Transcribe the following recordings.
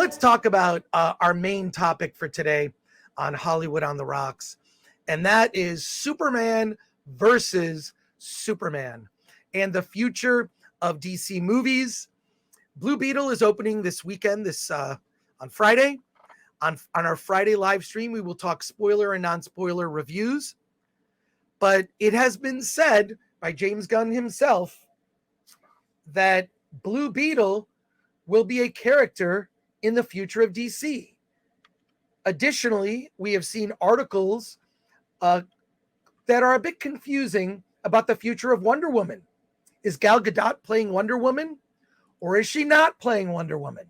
let's talk about our main topic for today on Hollywood on the Rocks, and that is Superman versus Superman and the future of DC movies. Blue Beetle is opening this weekend, on Friday. On our Friday live stream, we will talk spoiler and non-spoiler reviews. But it has been said by James Gunn himself that Blue Beetle will be a character in the future of DC. Additionally, we have seen articles that are a bit confusing about the future of Wonder Woman. Is Gal Gadot playing Wonder Woman, or is she not playing Wonder Woman?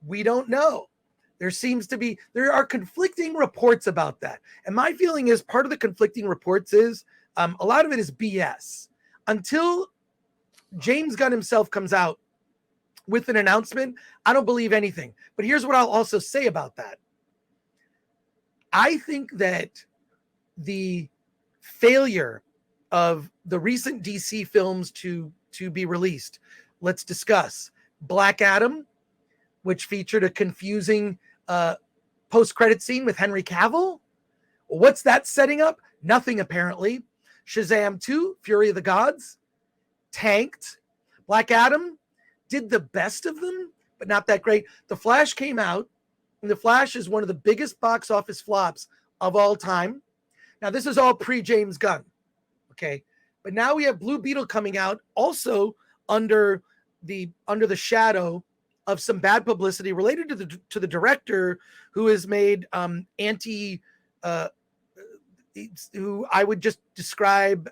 We don't know. There are conflicting reports about that. And my feeling is part of the conflicting reports is a lot of it is BS. Until James Gunn himself comes out with an announcement, I don't believe anything. But here's what I'll also say about that. I think that the failure of the recent DC films to be released, let's discuss Black Adam, which featured a confusing post-credit scene with Henry Cavill. What's that setting up? Nothing, apparently. Shazam 2, Fury of the Gods, tanked. Black Adam did the best of them, but not that great. The Flash came out, and The Flash is one of the biggest box office flops of all time. Now, this is all pre-James Gunn, okay? But now we have Blue Beetle coming out, also under the shadow of some bad publicity related to the director, who has made who I would just describe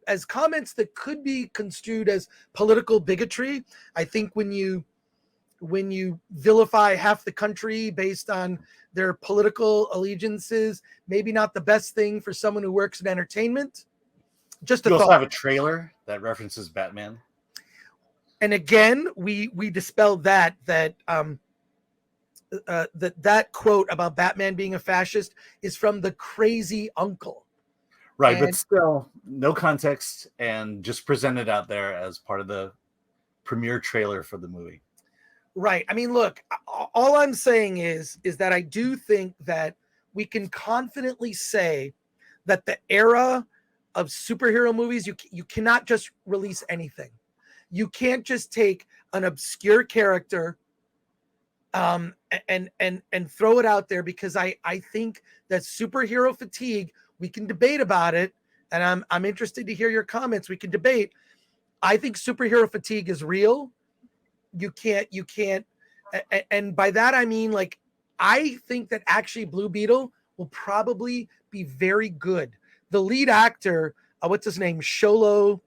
as comments that could be construed as political bigotry. I think when you vilify half the country based on their political allegiances, maybe not the best thing for someone who works in entertainment. Just a thought. You also have a trailer that references Batman. And again, we dispelled that quote about Batman being a fascist is from the crazy uncle. Right, but still, no context and just presented out there as part of the premiere trailer for the movie. Right. I mean, look, all I'm saying is that I do think that we can confidently say that the era of superhero movies, you cannot just release anything. You can't just take an obscure character and throw it out there, because I think that superhero fatigue, we can debate about it, and I'm interested to hear your comments. We can debate. I think superhero fatigue is real. You can't, and by that I mean, like, I think that actually Blue Beetle will probably be very good. The lead actor, what's his name? Sholo.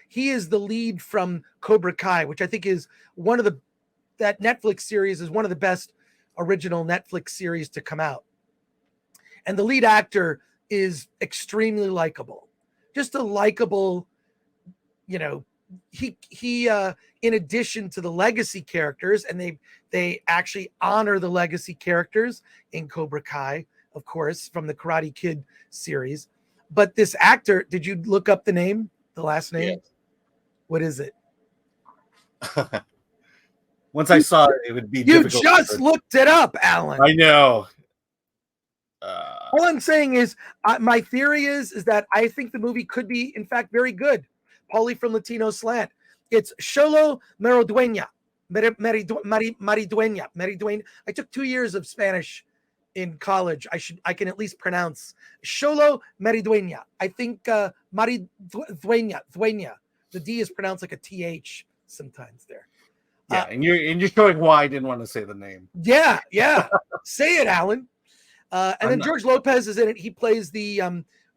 He is the lead from Cobra Kai, which I think is that Netflix series is one of the best original Netflix series to come out. And the lead actor is extremely likable, just a likable, he in addition to the legacy characters, and they actually honor the legacy characters in Cobra Kai, of course, from the Karate Kid series. But this actor, did you look up the name? The last name? Yeah. What is it? Once I saw it, it would be difficult. You just looked it up, Alan. I know. All I'm saying is, my theory is that I think the movie could be, in fact, very good. Paulie from Latino Slant. It's Xolo Maridueña. Maridueña. I took 2 years of Spanish in college. I can at least pronounce Xolo Maridueña. I think Maridueña. The D is pronounced like a TH sometimes there. Yeah, and you're showing why I didn't want to say the name. Yeah. Say it, Alan. And then George Lopez is in it. He plays the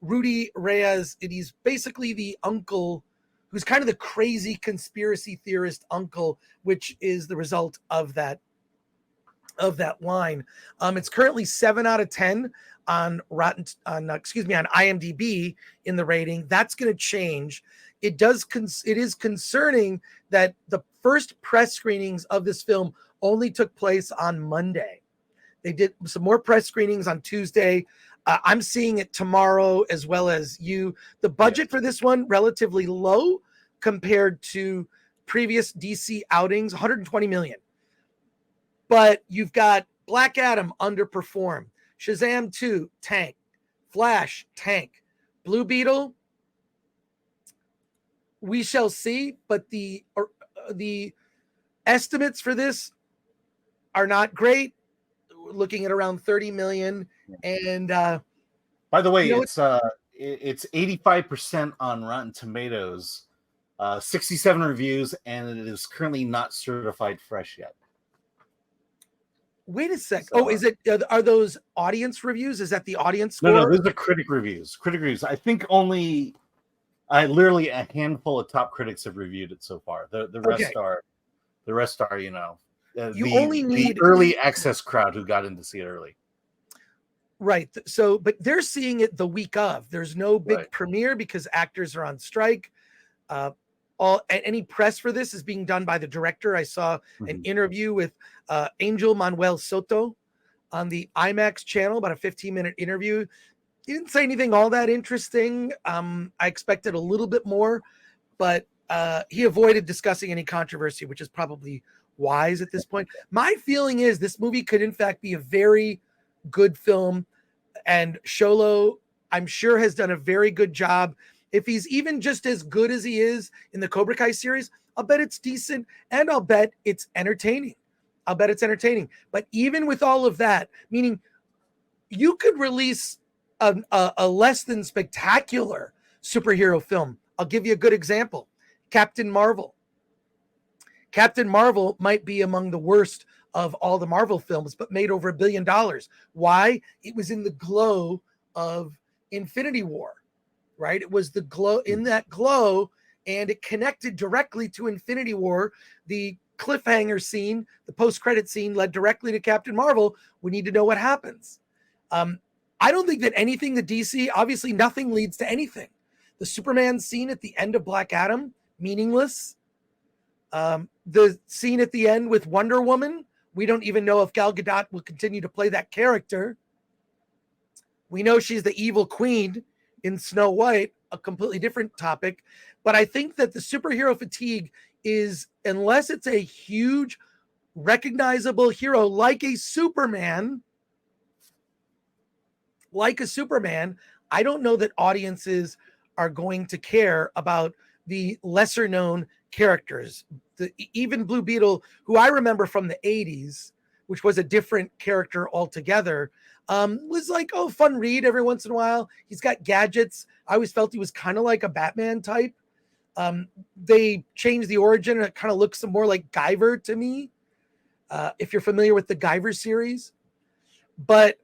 Rudy Reyes. And he's basically the uncle who's kind of the crazy conspiracy theorist uncle, which is the result of that line. It's currently 7 out of 10 on IMDb in the rating. That's going to change. It is concerning that the first press screenings of this film only took place on Monday. They did some more press screenings on Tuesday. I'm seeing it tomorrow as well as you. The budget for this one relatively low compared to previous DC outings, 120 million. But you've got Black Adam underperform, Shazam 2 tank, Flash tank, Blue Beetle. We shall see, but the estimates for this are not great. Looking at around 30 million. And by the way, it's 85% on Rotten Tomatoes, 67 reviews, and it is currently not certified fresh yet. Wait a sec. So, is it? Are those audience reviews? Is that the audience score? No, those are critic reviews. Critic reviews. I think only, literally a handful of top critics have reviewed it so far. The rest are, you know, only need the early access crowd who got in to see it early. Right. So, but they're seeing it the week of. There's no big premiere because actors are on strike. Any press for this is being done by the director. I saw an interview with Angel Manuel Soto on the IMAX channel, about a 15-minute interview. He didn't say anything all that interesting. I expected a little bit more, but he avoided discussing any controversy, which is probably wise at this point. My feeling is this movie could in fact be a very good film, and Xolo, I'm sure, has done a very good job. If he's even just as good as he is in the Cobra Kai series, I'll bet it's decent, and I'll bet it's entertaining. But even with all of that, meaning you could release a less than spectacular superhero film. I'll give you a good example. Captain Marvel. Captain Marvel might be among the worst of all the Marvel films, but made over $1 billion. Why? It was in the glow of Infinity War. Right? It was the glow, in that glow, and it connected directly to Infinity War. The cliffhanger scene, the post-credit scene, led directly to Captain Marvel. We need to know what happens. I don't think that anything the DC, obviously nothing leads to anything. The Superman scene at the end of Black Adam, meaningless. The scene at the end with Wonder Woman, we don't even know if Gal Gadot will continue to play that character. We know she's the evil queen in Snow White, a completely different topic. But I think that the superhero fatigue is, unless it's a huge recognizable hero like a Superman, I don't know that audiences are going to care about the lesser known characters. Even Blue Beetle, who I remember from the 80s, which was a different character altogether, was like, oh, fun read every once in a while. He's got gadgets. I always felt he was kind of like a Batman type. They changed the origin, and it kind of looks more like Guyver to me, if you're familiar with the Guyver series. But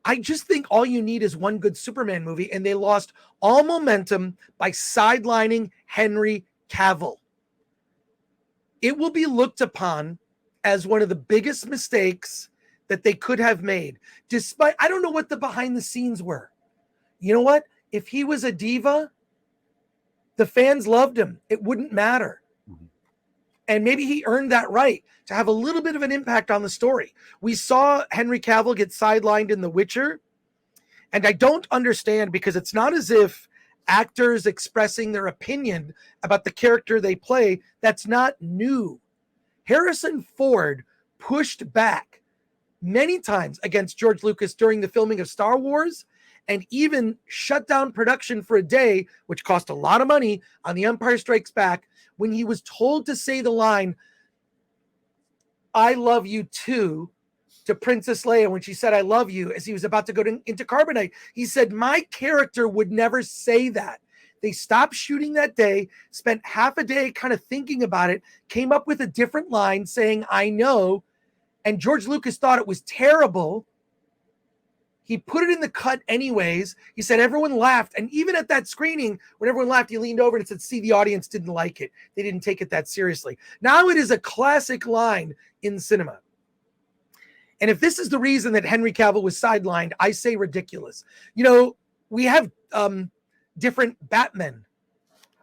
I just think all you need is one good Superman movie, and they lost all momentum by sidelining Henry Cavill. It will be looked upon as one of the biggest mistakes that they could have made. Despite, I don't know what the behind the scenes were. You know what? If he was a diva, the fans loved him. It wouldn't matter. And maybe he earned that right to have a little bit of an impact on the story. We saw Henry Cavill get sidelined in The Witcher, and I don't understand, because it's not as if actors expressing their opinion about the character they play, that's not new. Harrison Ford pushed back many times against George Lucas during the filming of Star Wars, and even shut down production for a day, which cost a lot of money, on The Empire Strikes Back, when he was told to say the line, "I love you too," to Princess Leia when she said, "I love you," as he was about to go into carbonite. He said, my character would never say that. They stopped shooting that day, spent half a day kind of thinking about it, came up with a different line saying, "I know," and George Lucas thought it was terrible. He put it in the cut anyways. He said everyone laughed. And even at that screening, when everyone laughed, he leaned over and said, "See, the audience didn't like it. They didn't take it that seriously." Now it is a classic line in cinema. And if this is the reason that Henry Cavill was sidelined, I say ridiculous. You know, we have different Batman.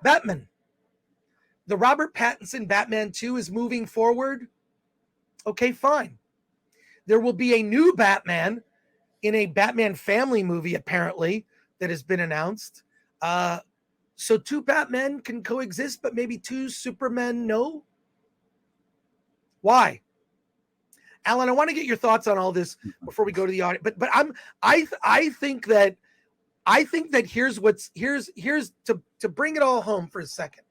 The Robert Pattinson Batman 2 is moving forward. Okay, fine. There will be a new Batman in a Batman family movie, apparently, that has been announced. So 2 Batmen can coexist, but maybe 2 Supermen no? Why? Alan, I want to get your thoughts on all this before we go to the audience. But I think that here's to bring it all home for a second.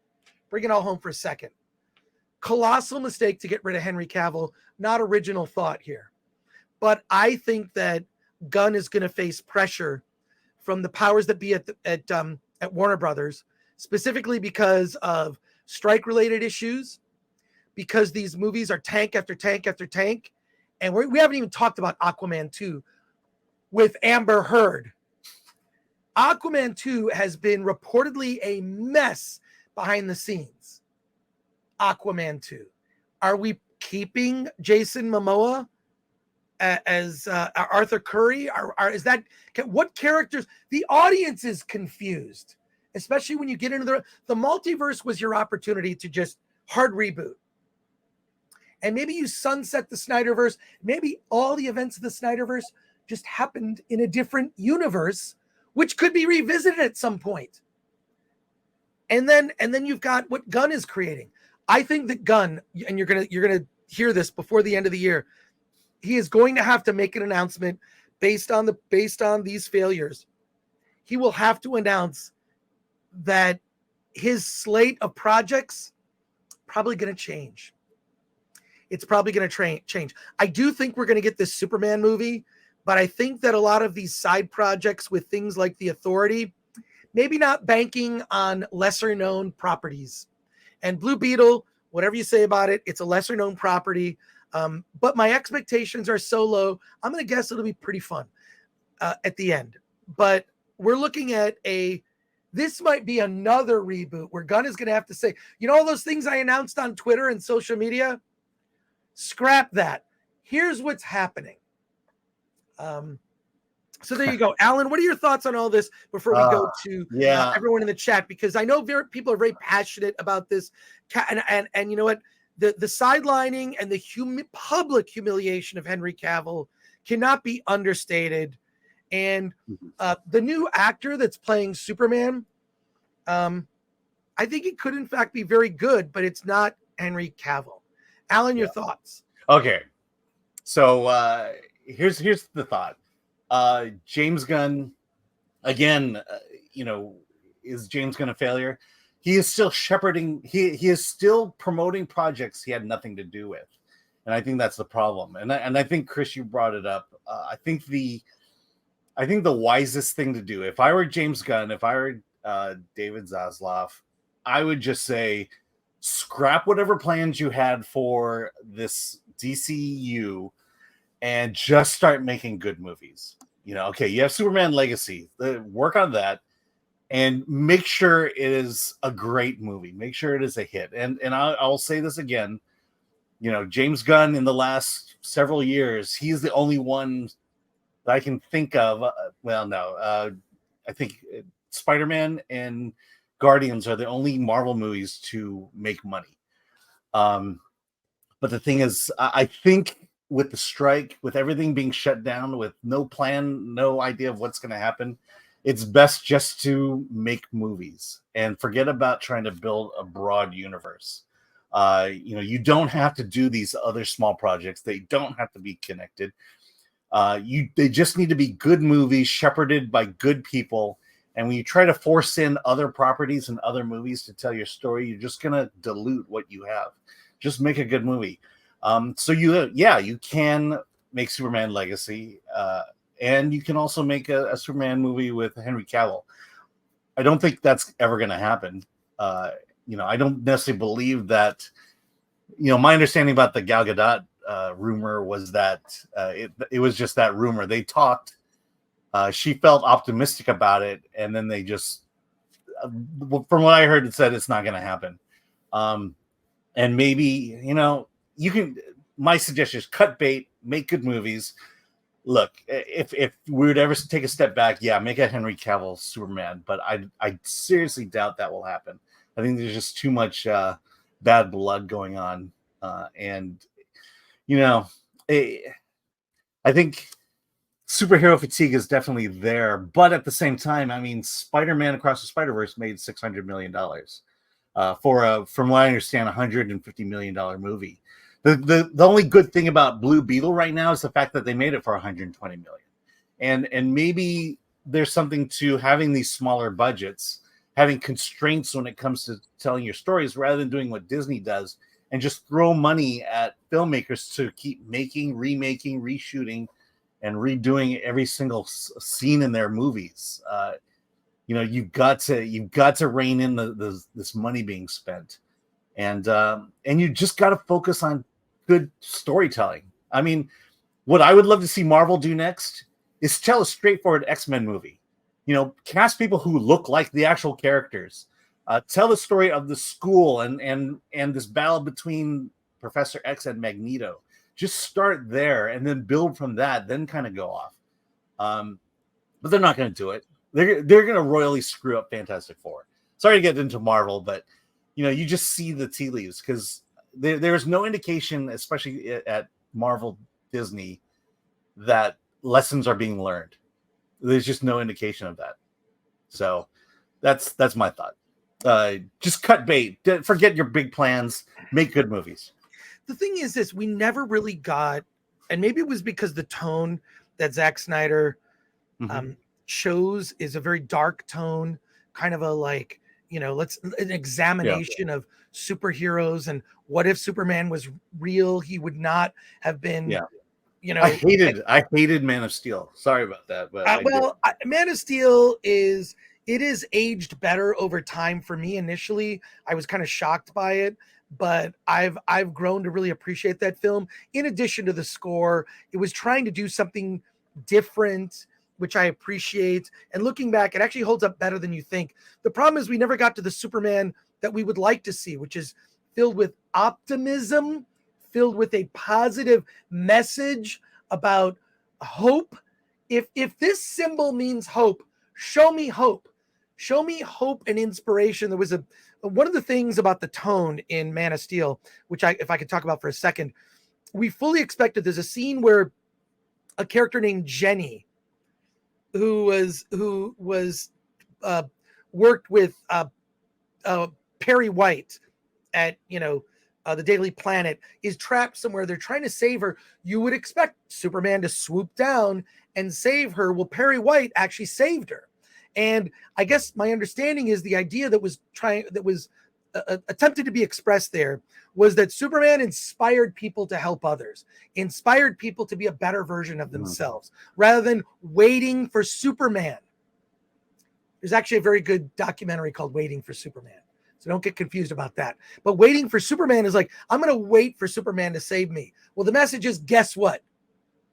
Bring it all home for a second. Colossal mistake to get rid of Henry Cavill. Not original thought here. But I think that Gunn is going to face pressure from the powers that be at Warner Brothers, specifically because of strike-related issues, because these movies are tank after tank after tank. And we haven't even talked about Aquaman 2 with Amber Heard. Aquaman 2 has been reportedly a mess behind the scenes. Aquaman 2. Are we keeping Jason Momoa as Arthur Curry? What characters? The audience is confused, especially when you get into the multiverse was your opportunity to just hard reboot. And maybe you sunset the Snyderverse. Maybe all the events of the Snyderverse just happened in a different universe, which could be revisited at some point. And then you've got what Gunn is creating. I think that Gunn, and you're gonna hear this before the end of the year, he is going to have to make an announcement based on these failures. He will have to announce that his slate of projects probably going to change. It's probably going to change. I do think we're going to get this Superman movie, but I think that a lot of these side projects with things like The Authority, maybe not banking on lesser known properties. And Blue Beetle, whatever you say about it, it's a lesser known property. But my expectations are so low, I'm going to guess it'll be pretty fun at the end. But we're looking at this might be another reboot where Gunn is going to have to say, all those things I announced on Twitter and social media, scrap that. Here's what's happening. So there you go. Alan, what are your thoughts on all this before we go to everyone in the chat? Because I know people are very passionate about this. And you know what? The sidelining and the public humiliation of Henry Cavill cannot be understated. And the new actor that's playing Superman, I think he could in fact be very good, but it's not Henry Cavill. Alan, your thoughts? Okay, so here's the thought. James Gunn, again, is James Gunn a failure? He is still shepherding. He is still promoting projects he had nothing to do with, and I think that's the problem. And I think, Chris, you brought it up. I think the wisest thing to do, if I were James Gunn, if I were David Zaslav, I would just say, scrap whatever plans you had for this DCU and just start making good movies. Okay, you have Superman Legacy. Work on that and make sure it is a great movie. Make sure it is a hit. And I'll say this again, James Gunn in the last several years, he's the only one that I can think of. I think Spider-Man and Guardians are the only Marvel movies to make money. But the thing is, I think with the strike, with everything being shut down, with no plan, no idea of what's going to happen, it's best just to make movies and forget about trying to build a broad universe. You don't have to do these other small projects. They don't have to be connected. They just need to be good movies shepherded by good people. And when you try to force in other properties and other movies to tell your story, you're just going to dilute what you have. Just make a good movie. So you can make Superman Legacy, and you can also make a Superman movie with Henry Cavill. I don't think that's ever going to happen. I don't necessarily believe that. My understanding about the Gal Gadot rumor was that it was just that rumor. They talked. She felt optimistic about it, and then they just, from what I heard, it said it's not going to happen. And maybe, you can, my suggestion is cut bait, make good movies. Look, if we would ever take a step back, make a Henry Cavill Superman, but I seriously doubt that will happen. I think there's just too much bad blood going on. I think superhero fatigue is definitely there, but at the same time, I mean, Spider-Man Across the Spider-Verse made $600 million for a, from what I understand, $150 million movie. The only good thing about Blue Beetle right now is the fact that they made it for $120 million, and maybe there's something to having these smaller budgets, having constraints when it comes to telling your stories, rather than doing what Disney does and just throw money at filmmakers to keep making, remaking, reshooting, and redoing every single scene in their movies. You know, you've got to rein in this money being spent, and you just got to focus on good storytelling. I mean, what I would love to see Marvel do next is tell a straightforward X-Men movie. You know, cast people who look like the actual characters. Tell the story of the school and this battle between Professor X and Magneto. Just start there and then build from that, then kind of go off. But they're not going to do it. They're going to royally screw up Fantastic Four. Sorry to get into Marvel, but you know, you just see the tea leaves, because there's no indication, especially at Marvel Disney, that lessons are being learned. There's just no indication of that. So that's my thought. Just cut bait. Forget your big plans. Make good movies. The thing is this, we never really got, and maybe it was because the tone that Zack Snyder chose is a very dark tone, kind of a like, you know, an examination of superheroes, and what if Superman was real? He would not have been, you know. I hated Man of Steel. Sorry about that, but Man of Steel is aged better over time for me. Initially, I was kind of shocked by it, but I've grown to really appreciate that film. In addition to the score, it was trying to do something different, which I appreciate. And looking back, it actually holds up better than you think. The problem is we never got to the Superman that we would like to see, which is filled with optimism, filled with a positive message about hope. If this symbol means hope, show me hope. Show me hope and inspiration. There was one of the things about the tone in Man of Steel, which if I could talk about for a second, we fully expected. There's a scene where a character named Jenny, who was worked with Perry White at the Daily Planet, is trapped somewhere. They're trying to save her. You would expect Superman to swoop down and save her. Well, Perry White actually saved her. And I guess my understanding is the idea that was attempted to be expressed there was that Superman inspired people to help others, inspired people to be a better version of themselves, rather than waiting for Superman. There's actually a very good documentary called Waiting for Superman, so don't get confused about that. But waiting for Superman is like, I'm going to wait for Superman to save me. Well, the message is, guess what?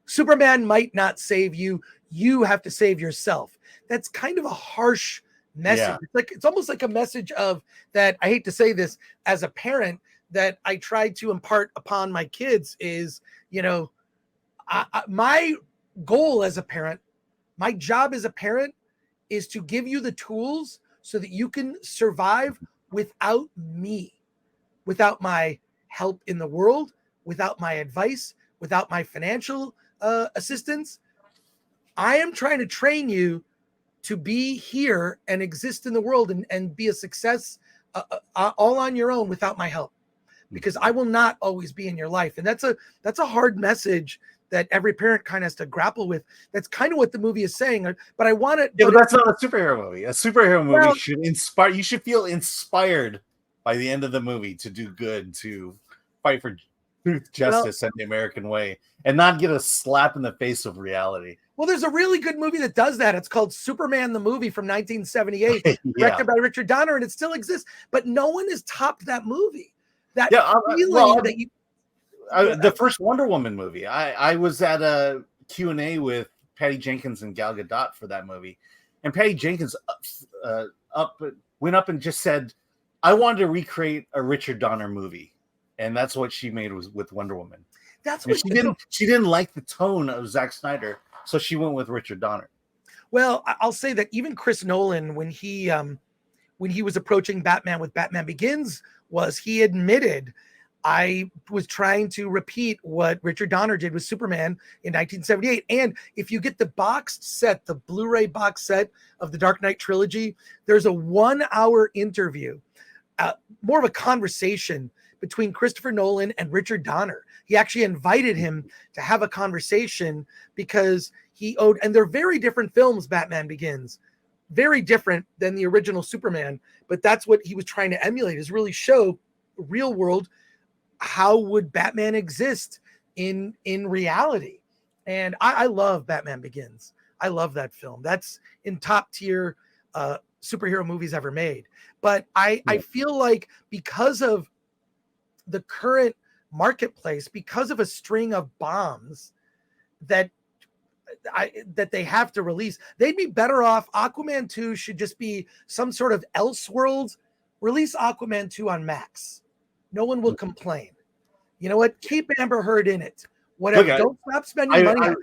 Superman might not save you. You have to save yourself. That's kind of a harsh message. Yeah. It's almost like a message of that. I hate to say this as a parent, that I try to impart upon my kids is, my goal as a parent, my job as a parent is to give you the tools so that you can survive without me, without my help in the world, without my advice, without my financial assistance. I am trying to train you to be here and exist in the world and be a success all on your own without my help, because I will not always be in your life. And that's a hard message that every parent kind of has to grapple with. That's kind of what the movie is saying. But I want to. Yeah, but that's not a superhero movie. A superhero movie should inspire. You should feel inspired by the end of the movie to do good, to fight for truth, justice, and the American way, and not get a slap in the face of reality. Well, there's a really good movie that does that. It's called Superman the Movie from 1978, directed by Richard Donner, and it still exists. But no one has topped that movie. That feeling that you. The first Wonder Woman movie. I was at a Q&A with Patty Jenkins and Gal Gadot for that movie, and Patty Jenkins went up and just said, "I wanted to recreate a Richard Donner movie," and that's what she made with Wonder Woman. That's what she didn't like the tone of Zack Snyder. So she went with Richard Donner. Well, I'll say that even Chris Nolan, when he was approaching Batman with Batman Begins, he admitted, I was trying to repeat what Richard Donner did with Superman in 1978. And if you get the boxed set, the Blu-ray box set of the Dark Knight trilogy, there's a 1-hour interview, more of a conversation between Christopher Nolan and Richard Donner. He actually invited him to have a conversation because he owed, and they're very different films, Batman Begins, very different than the original Superman, but that's what he was trying to emulate, is really show real world, how would Batman exist in reality. And I love Batman Begins. I love that film. That's in top tier superhero movies ever made. But I feel like because of the current marketplace, because of a string of bombs that they have to release, they'd be better off. Aquaman 2 should just be some sort of Elseworlds. Release Aquaman 2 on Max. No one will complain. You know what? Keep Amber Heard in it. Whatever. Look, don't stop spending money.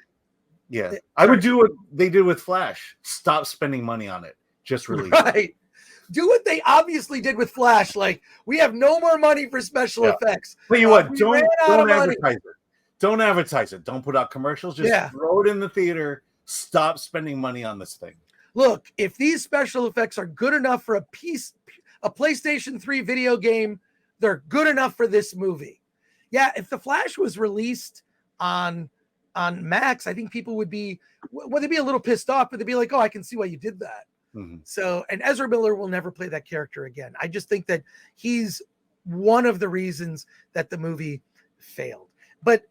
I would do what they did with Flash. Stop spending money on it. Just release it. Do what they obviously did with Flash. Like, we have no more money for special effects. Tell you what, don't advertise it. Don't advertise it. Don't put out commercials. Just throw it in the theater. Stop spending money on this thing. Look, if these special effects are good enough for a PlayStation 3 video game, they're good enough for this movie. Yeah, if The Flash was released on Max, I think people would be, well, they'd be a little pissed off, but they'd be like, oh, I can see why you did that. Mm-hmm. So, and Ezra Miller will never play that character again. I just think that he's one of the reasons that the movie failed. But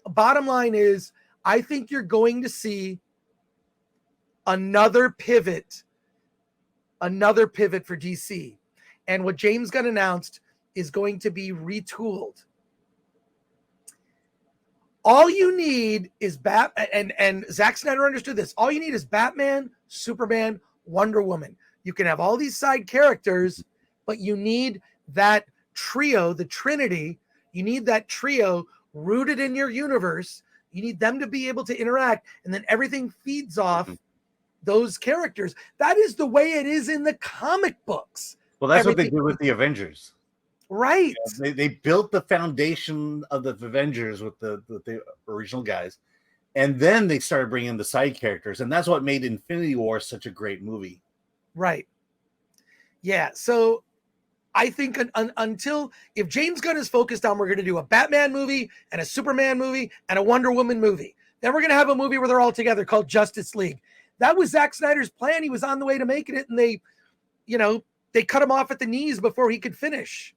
bottom line is, I think you're going to see another pivot for DC. And what James Gunn announced is going to be retooled. All you need is and Zack Snyder understood this. All you need is Batman, Superman, Wonder Woman. You can have all these side characters, but you need that trio, the Trinity. You need that trio rooted in your universe. You need them to be able to interact, and then everything feeds off those characters. That is the way it is in the comic books. Well, that's what they did with the Avengers. Right. They built the foundation of the Avengers with the original guys, and then they started bringing in the side characters, and that's what made Infinity War such a great movie. Right. Yeah. So I think until, if James Gunn is focused on, we're going to do a Batman movie and a Superman movie and a Wonder Woman movie, then we're going to have a movie where they're all together called Justice League. That was Zack Snyder's plan. He was on the way to making it, and they cut him off at the knees before he could finish.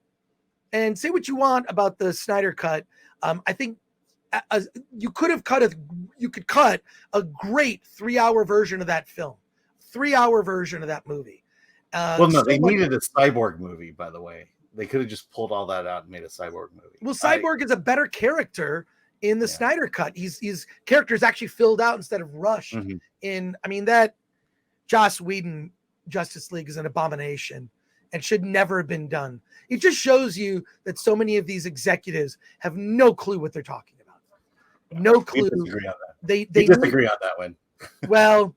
And say what you want about the Snyder cut. I think you could cut a great 3-hour version of that film, 3-hour version of that movie. They needed a cyborg movie, by the way. They could have just pulled all that out and made a cyborg movie. Well, Cyborg is a better character in the Snyder cut. His character is actually filled out instead of rushed. Mm-hmm. That Joss Whedon Justice League is an abomination and should never have been done. It just shows you that so many of these executives have no clue what they're talking about. No clue. We disagree on that. They disagree on that one. Well,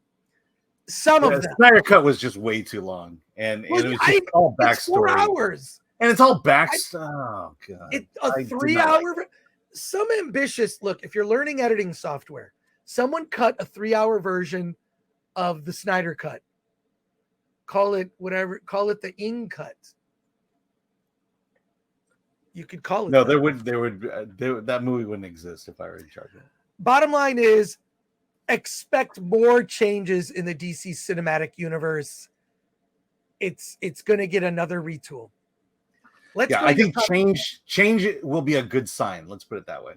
some of them. Snyder cut was just way too long, and it was just all backstory. It's 4 hours, and it's all backstory. Oh god! A 3-hour. Some ambitious look. If you're learning editing software, someone cut a 3-hour version of the Snyder cut. Call it whatever. Call it the Ng cut. You could call it. No, that movie wouldn't exist if I were in charge of it. Bottom line is, expect more changes in the DC cinematic universe. It's going to get another retool. I think change will be a good sign. Let's put it that way.